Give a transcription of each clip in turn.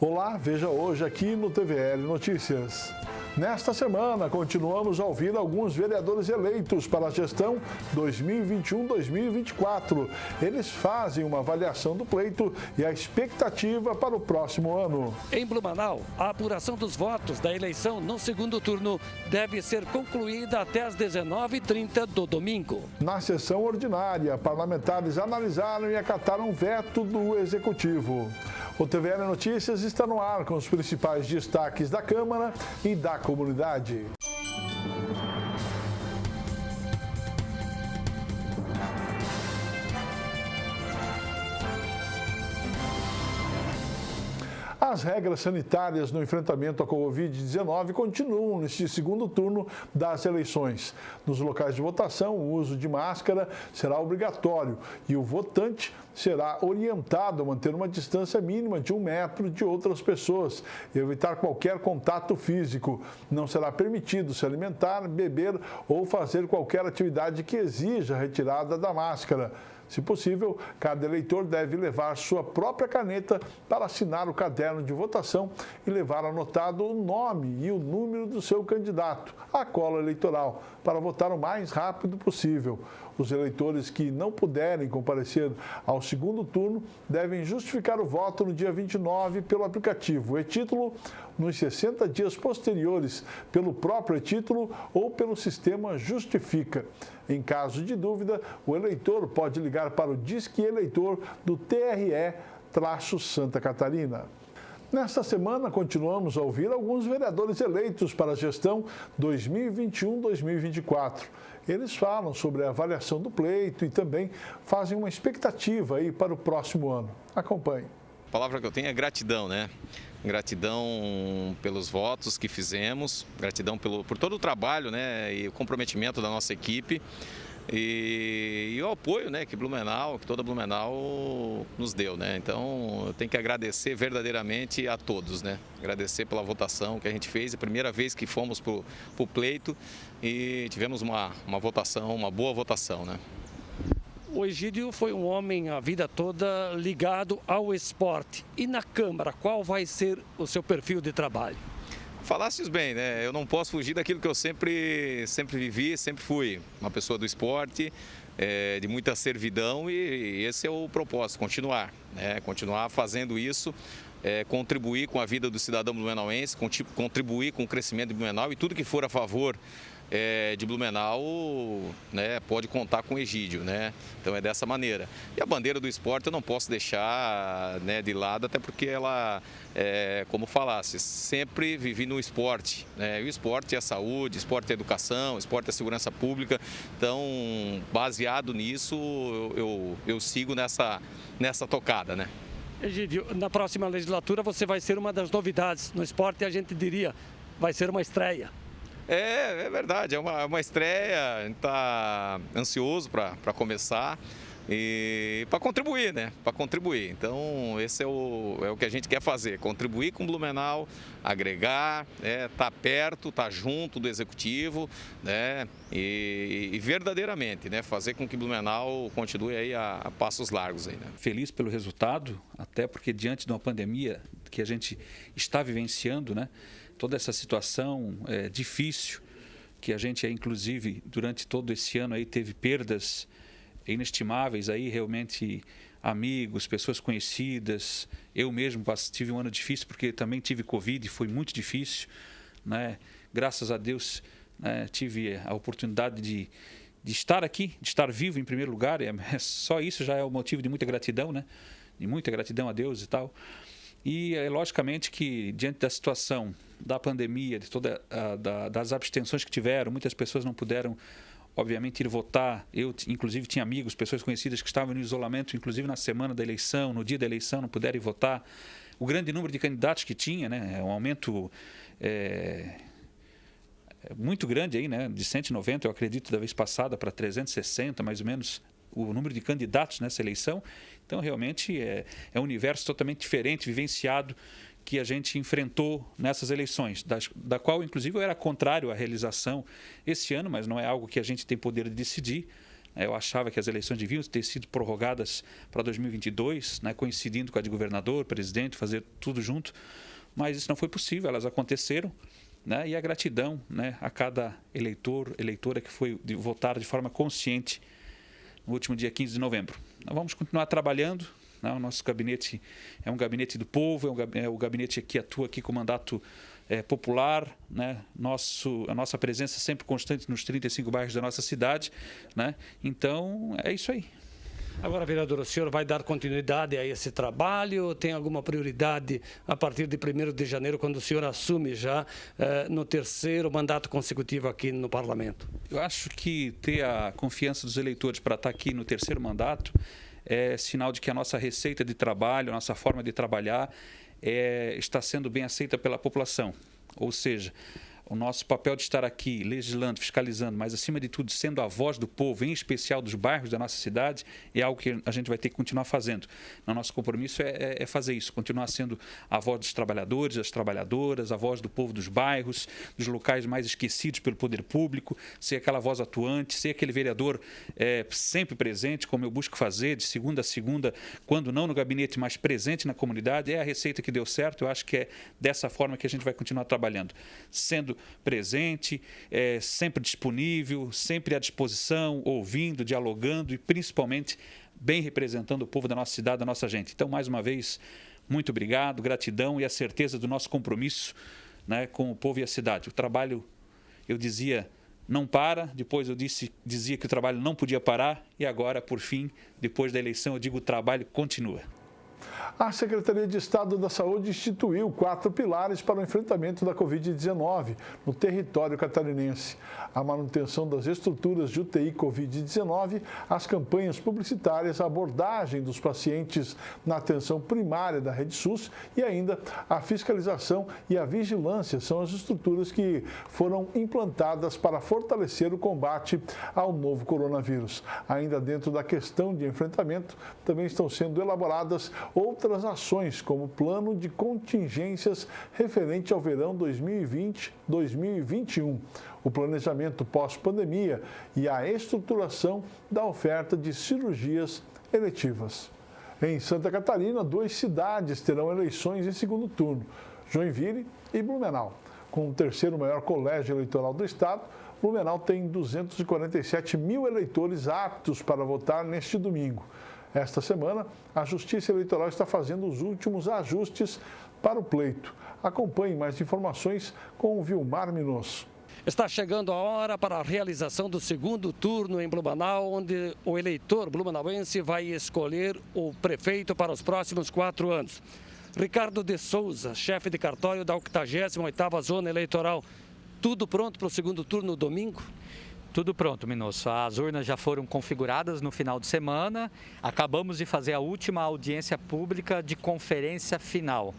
Olá, veja hoje aqui no TVL Notícias. Nesta semana, continuamos a ouvir alguns vereadores eleitos para a gestão 2021-2024. Eles fazem uma avaliação do pleito e a expectativa para o próximo ano. Em Blumenau, a apuração dos votos da eleição no segundo turno deve ser concluída até às 19h30 do domingo. Na sessão ordinária, parlamentares analisaram e acataram veto do Executivo. O TVL Notícias está no ar com os principais destaques da Câmara e da comunidade. As regras sanitárias no enfrentamento à Covid-19 continuam neste segundo turno das eleições. Nos locais de votação, o uso de máscara será obrigatório e o votante será orientado a manter uma distância mínima de 1 metro de outras pessoas e evitar qualquer contato físico. Não será permitido se alimentar, beber ou fazer qualquer atividade que exija a retirada da máscara. Se possível, cada eleitor deve levar sua própria caneta para assinar o caderno de votação e levar anotado o nome e o número do seu candidato, a cola eleitoral, para votar o mais rápido possível. Os eleitores que não puderem comparecer ao segundo turno devem justificar o voto no dia 29 pelo aplicativo e-Título, nos 60 dias posteriores pelo próprio e-Título ou pelo sistema Justifica. Em caso de dúvida, o eleitor pode ligar para o Disque Eleitor do TRE-Santa Catarina. Nesta semana, continuamos a ouvir alguns vereadores eleitos para a gestão 2021-2024. Eles falam sobre a avaliação do pleito e também fazem uma expectativa aí para o próximo ano. Acompanhe. A palavra que eu tenho é gratidão, né? Gratidão pelos votos que fizemos, gratidão por todo o trabalho, né, e o comprometimento da nossa equipe e o apoio, né, que toda Blumenau nos deu, né? Então, eu tenho que agradecer verdadeiramente a todos, né? Agradecer pela votação que a gente fez, a primeira vez que fomos para o pleito e tivemos uma boa votação, né? O Egídio foi um homem a vida toda ligado ao esporte. E na Câmara, qual vai ser o seu perfil de trabalho? Falastes bem, né? Eu não posso fugir daquilo que eu sempre vivi, sempre fui. Uma pessoa do esporte, de muita servidão e esse é o propósito, continuar, né? Continuar fazendo isso, contribuir com a vida do cidadão blumenauense, contribuir com o crescimento de Blumenau e tudo que for a favor de Blumenau, né, pode contar com o Egídio, né? Então é dessa maneira. E a bandeira do esporte eu não posso deixar, né, de lado, até porque ela, como falasse, sempre vivi no esporte, né? E o esporte é saúde, esporte é educação, esporte é segurança pública. Então, baseado nisso, eu sigo nessa tocada, né? Egídio, na próxima legislatura você vai ser uma das novidades no esporte, a gente diria, vai ser uma estreia. É verdade, é uma estreia, a gente está ansioso para começar e para contribuir, né? Para contribuir. Então, esse é o que a gente quer fazer, contribuir com o Blumenau, agregar, tá perto, tá junto do Executivo, né? E verdadeiramente, né? Fazer com que Blumenau continue aí a passos largos aí, né? Feliz pelo resultado, até porque diante de uma pandemia que a gente está vivenciando, né? Toda essa situação difícil, que a gente, inclusive, durante todo esse ano aí teve perdas inestimáveis, aí realmente amigos, pessoas conhecidas. Eu mesmo tive um ano difícil, porque também tive Covid e foi muito difícil, né? Graças a Deus, né, tive a oportunidade de estar aqui, de estar vivo em primeiro lugar. Só isso já é o motivo de muita gratidão, né? De muita gratidão a Deus e tal. E logicamente que diante da situação da pandemia, de das abstenções que tiveram, muitas pessoas não puderam, obviamente, ir votar. Eu, inclusive, tinha amigos, pessoas conhecidas que estavam no isolamento, inclusive na semana da eleição, no dia da eleição, não puderam ir votar. O grande número de candidatos que tinha, né, um aumento muito grande aí, né, de 190, eu acredito, da vez passada para 360, mais ou menos, o número de candidatos nessa eleição. Então, realmente, é um universo totalmente diferente, vivenciado, que a gente enfrentou nessas eleições, da qual, inclusive, eu era contrário à realização esse ano, mas não é algo que a gente tem poder de decidir, Eu achava que as eleições deviam ter sido prorrogadas para 2022, né, coincidindo com a de governador, presidente, fazer tudo junto, mas isso não foi possível, elas aconteceram, né, e a gratidão, né, a cada eleitor, eleitora que foi votar de forma consciente no último dia 15 de novembro. Nós vamos continuar trabalhando, né, o nosso gabinete é um gabinete do povo, é o gabinete que atua aqui com mandato popular, né? A nossa presença é sempre constante nos 35 bairros da nossa cidade, né? Então, é isso aí. Agora, vereador, o senhor vai dar continuidade a esse trabalho? Tem alguma prioridade a partir de 1º de janeiro, quando o senhor assume já no 3º mandato consecutivo aqui no Parlamento? Eu acho que ter a confiança dos eleitores para estar aqui no 3º mandato é sinal de que a nossa receita de trabalho, a nossa forma de trabalhar está sendo bem aceita pela população. Ou seja, o nosso papel de estar aqui legislando, fiscalizando, mas acima de tudo sendo a voz do povo, em especial dos bairros da nossa cidade, é algo que a gente vai ter que continuar fazendo. O nosso compromisso é fazer isso, continuar sendo a voz dos trabalhadores, das trabalhadoras, a voz do povo dos bairros, dos locais mais esquecidos pelo poder público, ser aquela voz atuante, ser aquele vereador sempre presente, como eu busco fazer, de segunda a segunda, quando não no gabinete, mas presente na comunidade. É a receita que deu certo. Eu acho que é dessa forma que a gente vai continuar trabalhando, sendo presente, sempre disponível, sempre à disposição, ouvindo, dialogando e principalmente bem representando o povo da nossa cidade, da nossa gente. Então, mais uma vez, muito obrigado, gratidão e a certeza do nosso compromisso, né, com o povo e a cidade. O trabalho, eu dizia, não para, depois eu dizia que o trabalho não podia parar e agora, por fim, depois da eleição, eu digo o trabalho continua. A Secretaria de Estado da Saúde instituiu 4 pilares para o enfrentamento da Covid-19 no território catarinense. A manutenção das estruturas de UTI Covid-19, as campanhas publicitárias, a abordagem dos pacientes na atenção primária da rede SUS e ainda a fiscalização e a vigilância são as estruturas que foram implantadas para fortalecer o combate ao novo coronavírus. Ainda dentro da questão de enfrentamento, também estão sendo elaboradas outras ações, como o plano de contingências referente ao verão 2020-2021, o planejamento pós-pandemia e a estruturação da oferta de cirurgias eletivas. Em Santa Catarina, 2 cidades terão eleições em segundo turno, Joinville e Blumenau. Com o 3º maior colégio eleitoral do estado, Blumenau tem 247 mil eleitores aptos para votar neste domingo. Esta semana, a Justiça Eleitoral está fazendo os últimos ajustes para o pleito. Acompanhe mais informações com o Vilmar Minosso. Está chegando a hora para a realização do segundo turno em Blumenau, onde o eleitor blumenauense vai escolher o prefeito para os próximos 4 anos. Ricardo de Souza, chefe de cartório da 88ª Zona Eleitoral. Tudo pronto para o segundo turno domingo? Tudo pronto, Minosso. As urnas já foram configuradas no final de semana. Acabamos de fazer a última audiência pública de conferência final.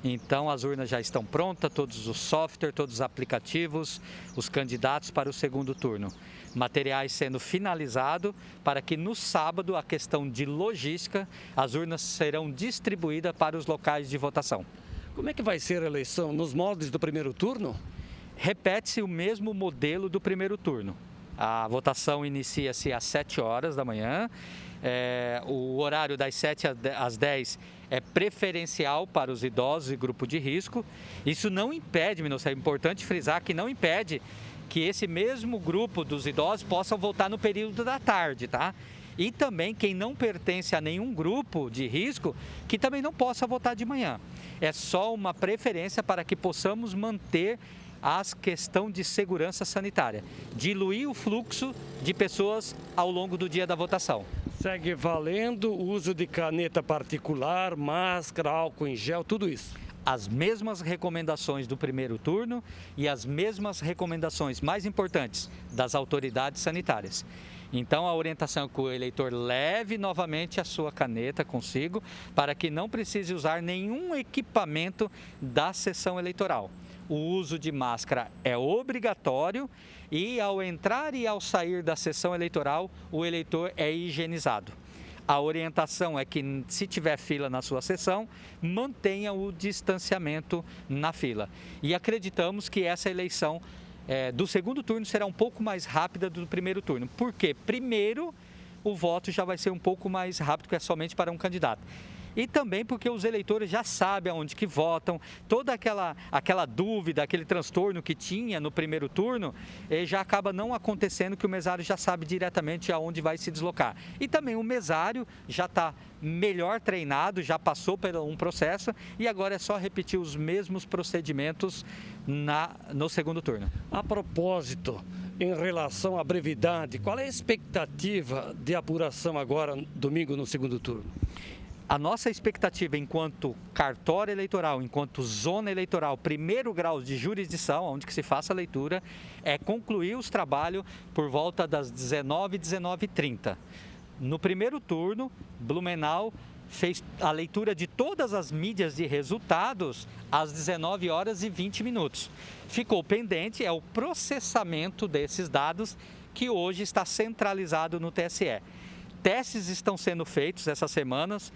Então, as urnas já estão prontas, todos os softwares, todos os aplicativos, os candidatos para o segundo turno. Materiais sendo finalizados para que no sábado, a questão de logística, as urnas serão distribuídas para os locais de votação. Como é que vai ser a eleição? Nos moldes do primeiro turno? Repete-se o mesmo modelo do primeiro turno. A votação inicia-se às 7 horas da manhã. O horário das 7 às 10 é preferencial para os idosos e grupo de risco. Isso não impede, Minosso, é importante frisar que não impede que esse mesmo grupo dos idosos possam votar no período da tarde, tá? E também quem não pertence a nenhum grupo de risco, que também não possa votar de manhã. É só uma preferência para que possamos manter as questões de segurança sanitária, diluir o fluxo de pessoas ao longo do dia da votação. Segue valendo o uso de caneta particular, máscara, álcool em gel, tudo isso? As mesmas recomendações do primeiro turno e as mesmas recomendações mais importantes das autoridades sanitárias. Então, a orientação é que o eleitor leve novamente a sua caneta consigo para que não precise usar nenhum equipamento da sessão eleitoral. O uso de máscara é obrigatório e ao entrar e ao sair da sessão eleitoral, o eleitor é higienizado. A orientação é que, se tiver fila na sua sessão, mantenha o distanciamento na fila. E acreditamos que essa eleição do segundo turno será um pouco mais rápida do primeiro turno. Por quê? Primeiro, o voto já vai ser um pouco mais rápido, que é somente para um candidato. E também porque os eleitores já sabem aonde que votam, toda aquela dúvida, aquele transtorno que tinha no primeiro turno, já acaba não acontecendo, que o mesário já sabe diretamente aonde vai se deslocar. E também o mesário já está melhor treinado, já passou por um processo e agora é só repetir os mesmos procedimentos no segundo turno. A propósito, em relação à brevidade, qual é a expectativa de apuração agora, domingo, no segundo turno? A nossa expectativa enquanto cartório eleitoral, enquanto zona eleitoral, primeiro grau de jurisdição, onde que se faça a leitura, é concluir os trabalhos por volta das 19h, 19h30. No primeiro turno, Blumenau fez a leitura de todas as mídias de resultados às 19h20. Ficou pendente o processamento desses dados, que hoje está centralizado no TSE. Testes estão sendo feitos essas semanas,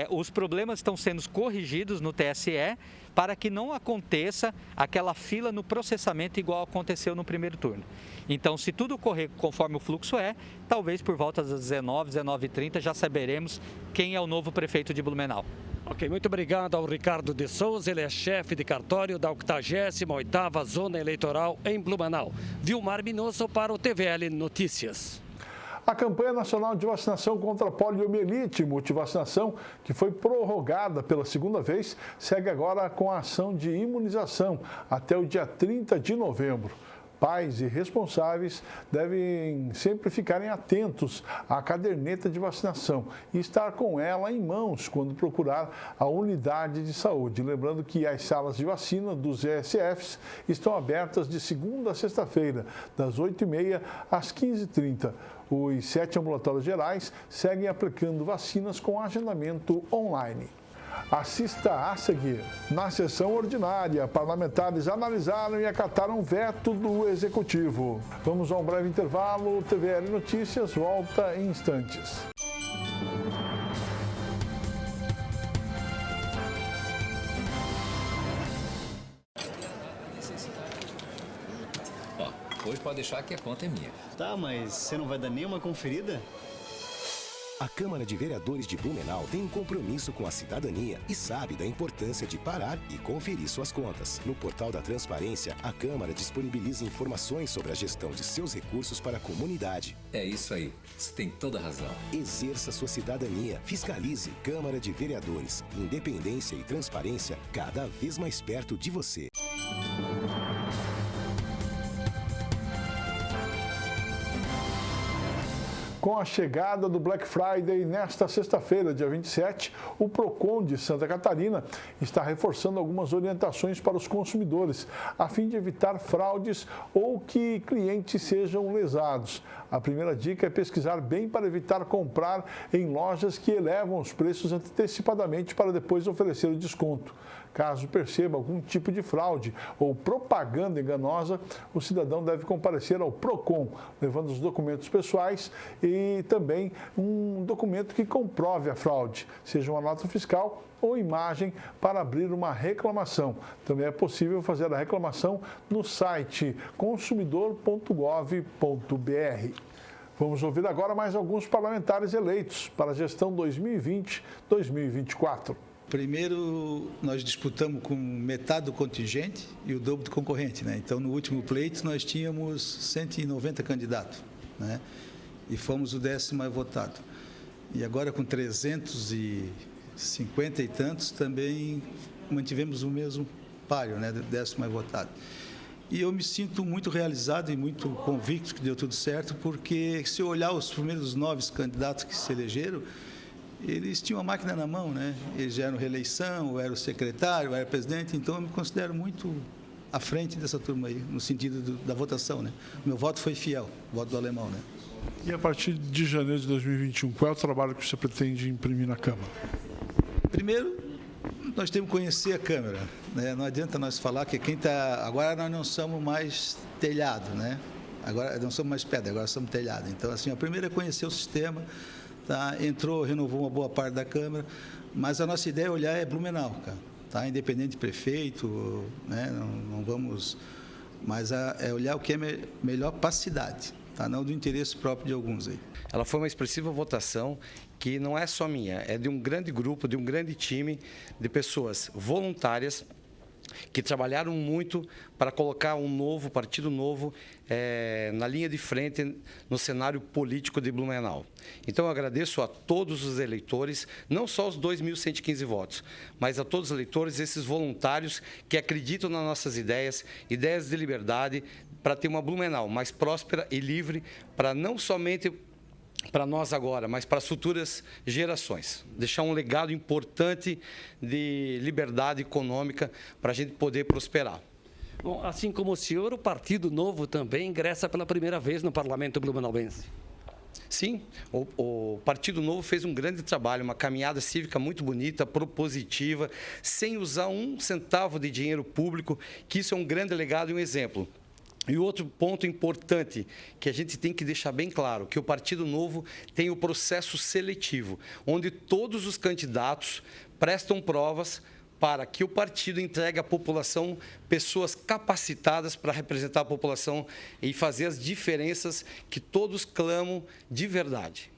os problemas estão sendo corrigidos no TSE para que não aconteça aquela fila no processamento igual aconteceu no primeiro turno. Então, se tudo correr conforme o fluxo talvez por volta das 19h, 19h30 já saberemos quem é o novo prefeito de Blumenau. Ok, muito obrigado ao Ricardo de Souza, ele é chefe de cartório da 88ª Zona Eleitoral em Blumenau. Vilmar Minoso para o TVL Notícias. A campanha nacional de vacinação contra a poliomielite, multivacinação, que foi prorrogada pela segunda vez, segue agora com a ação de imunização até o dia 30 de novembro. Pais e responsáveis devem sempre ficarem atentos à caderneta de vacinação e estar com ela em mãos quando procurar a unidade de saúde. Lembrando que as salas de vacina dos ESFs estão abertas de segunda a sexta-feira, das 8h30 às 15h30. Os 7 ambulatórios gerais seguem aplicando vacinas com agendamento online. Assista a seguir. Na sessão ordinária, parlamentares analisaram e acataram veto do Executivo. Vamos a um breve intervalo. TVL Notícias volta em instantes. Hoje pode deixar que a conta é minha. Tá, mas você não vai dar nenhuma conferida? A Câmara de Vereadores de Blumenau tem um compromisso com a cidadania e sabe da importância de parar e conferir suas contas. No portal da Transparência, a Câmara disponibiliza informações sobre a gestão de seus recursos para a comunidade. É isso aí, você tem toda a razão. Exerça sua cidadania, fiscalize. Câmara de Vereadores, independência e transparência cada vez mais perto de você. Com a chegada do Black Friday nesta sexta-feira, dia 27, o PROCON de Santa Catarina está reforçando algumas orientações para os consumidores, a fim de evitar fraudes ou que clientes sejam lesados. A primeira dica é pesquisar bem para evitar comprar em lojas que elevam os preços antecipadamente para depois oferecer o desconto. Caso perceba algum tipo de fraude ou propaganda enganosa, o cidadão deve comparecer ao PROCON, levando os documentos pessoais e também um documento que comprove a fraude, seja uma nota fiscal ou imagem, para abrir uma reclamação. Também é possível fazer a reclamação no site consumidor.gov.br. Vamos ouvir agora mais alguns parlamentares eleitos para a gestão 2020-2024. Primeiro, nós disputamos com metade do contingente e o dobro do concorrente, né? Então, no último pleito, nós tínhamos 190 candidatos, né? E fomos o 10º mais votado. E agora, com 350 e tantos, também mantivemos o mesmo páreo, né? 10º mais votado. E eu me sinto muito realizado e muito convicto que deu tudo certo, porque se eu olhar os primeiros 9 candidatos que se elegeram, eles tinham a máquina na mão, né? Eles já eram reeleição, ou era o secretário, ou era o presidente, então eu me considero muito à frente dessa turma aí, no sentido da votação, né? Meu voto foi fiel, o voto do alemão, né? E a partir de janeiro de 2021, qual é o trabalho que você pretende imprimir na Câmara? Primeiro, nós temos que conhecer a Câmara, né? Não adianta nós falar que quem está... Agora nós não somos mais telhado, né? Agora não somos mais pedra, agora somos telhado. Então, assim, a primeira é conhecer o sistema. Tá? Entrou, renovou uma boa parte da Câmara, mas a nossa ideia é olhar Blumenau, cara, tá? Independente de prefeito, né? Não vamos mas é olhar o que é melhor para a cidade, tá? Não do interesse próprio de alguns aí. Ela foi uma expressiva votação que não é só minha, é de um grande grupo, de um grande time de pessoas voluntárias que trabalharam muito para colocar um novo, partido novo, na linha de frente no cenário político de Blumenau. Então, eu agradeço a todos os eleitores, não só os 2.115 votos, mas a todos os eleitores, esses voluntários que acreditam nas nossas ideias de liberdade, para ter uma Blumenau mais próspera e livre, para não somente para nós agora, mas para as futuras gerações. Deixar um legado importante de liberdade econômica para a gente poder prosperar. Bom, assim como o senhor, o Partido Novo também ingressa pela primeira vez no Parlamento Blumenauense. Sim, o Partido Novo fez um grande trabalho, uma caminhada cívica muito bonita, propositiva, sem usar um centavo de dinheiro público, que isso é um grande legado e um exemplo. E outro ponto importante que a gente tem que deixar bem claro, que o Partido Novo tem o processo seletivo, onde todos os candidatos prestam provas para que o partido entregue à população pessoas capacitadas para representar a população e fazer as diferenças que todos clamam de verdade.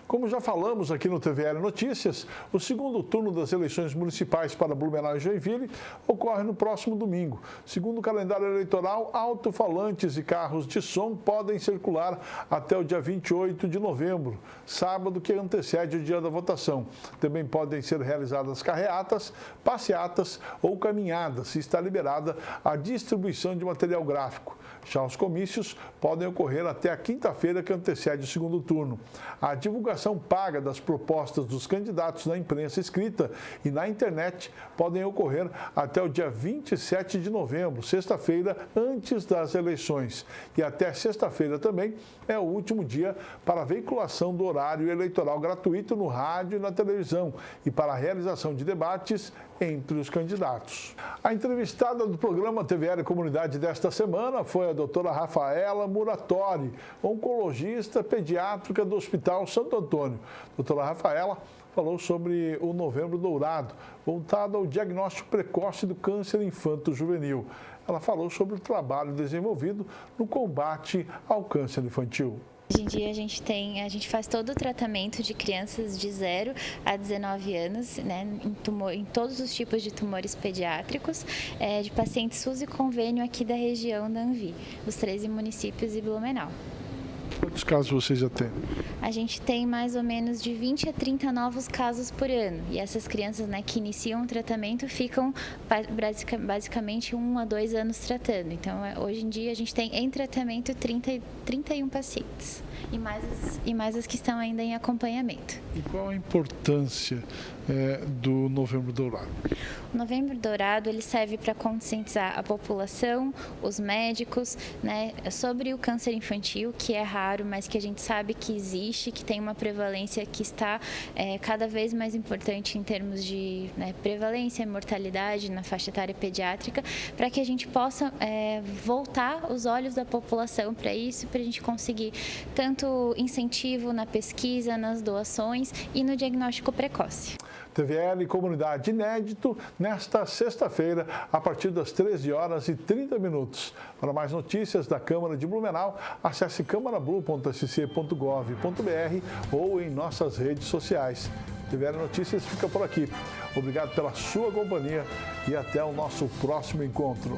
Como já falamos aqui no TVL Notícias, o segundo turno das eleições municipais para Blumenau e Joinville ocorre no próximo domingo. Segundo o calendário eleitoral, alto-falantes e carros de som podem circular até o dia 28 de novembro, sábado que antecede o dia da votação. Também podem ser realizadas carreatas, passeatas ou caminhadas, e está liberada a distribuição de material gráfico. Já os comícios podem ocorrer até a quinta-feira que antecede o segundo turno. A divulgação paga das propostas dos candidatos na imprensa escrita e na internet podem ocorrer até o dia 27 de novembro, sexta-feira, antes das eleições. E até sexta-feira também é o último dia para a veiculação do horário eleitoral gratuito no rádio e na televisão e para a realização de debates entre os candidatos. A entrevistada do programa TVL Comunidade desta semana foi a doutora Rafaela Muratori, oncologista pediátrica do Hospital Santo Antônio. Doutora Rafaela falou sobre o Novembro Dourado, voltado ao diagnóstico precoce do câncer infanto-juvenil. Ela falou sobre o trabalho desenvolvido no combate ao câncer infantil. Hoje em dia a gente faz todo o tratamento de crianças de 0 a 19 anos, né, em todos os tipos de tumores pediátricos, de pacientes SUS e convênio aqui da região da Anvi, os 13 municípios e Blumenau. Quantos casos vocês já têm? A gente tem mais ou menos de 20 a 30 novos casos por ano. E essas crianças, né, que iniciam o tratamento ficam basicamente 1 a 2 anos tratando. Então, hoje em dia, a gente tem em tratamento 31 pacientes. E mais as que estão ainda em acompanhamento. E qual a importância do Novembro Dourado? O Novembro Dourado ele serve para conscientizar a população, os médicos, né, sobre o câncer infantil, que é raro, mas que a gente sabe que existe, que tem uma prevalência que está cada vez mais importante em termos de, né, prevalência e mortalidade na faixa etária pediátrica, para que a gente possa voltar os olhos da população para isso, para a gente conseguir tanto incentivo na pesquisa, nas doações e no diagnóstico precoce. TVL Comunidade inédito nesta sexta-feira, a partir das 13h30. Para mais notícias da Câmara de Blumenau, acesse camarablu.sc.gov.br ou em nossas redes sociais. TVL Notícias fica por aqui. Obrigado pela sua companhia e até o nosso próximo encontro.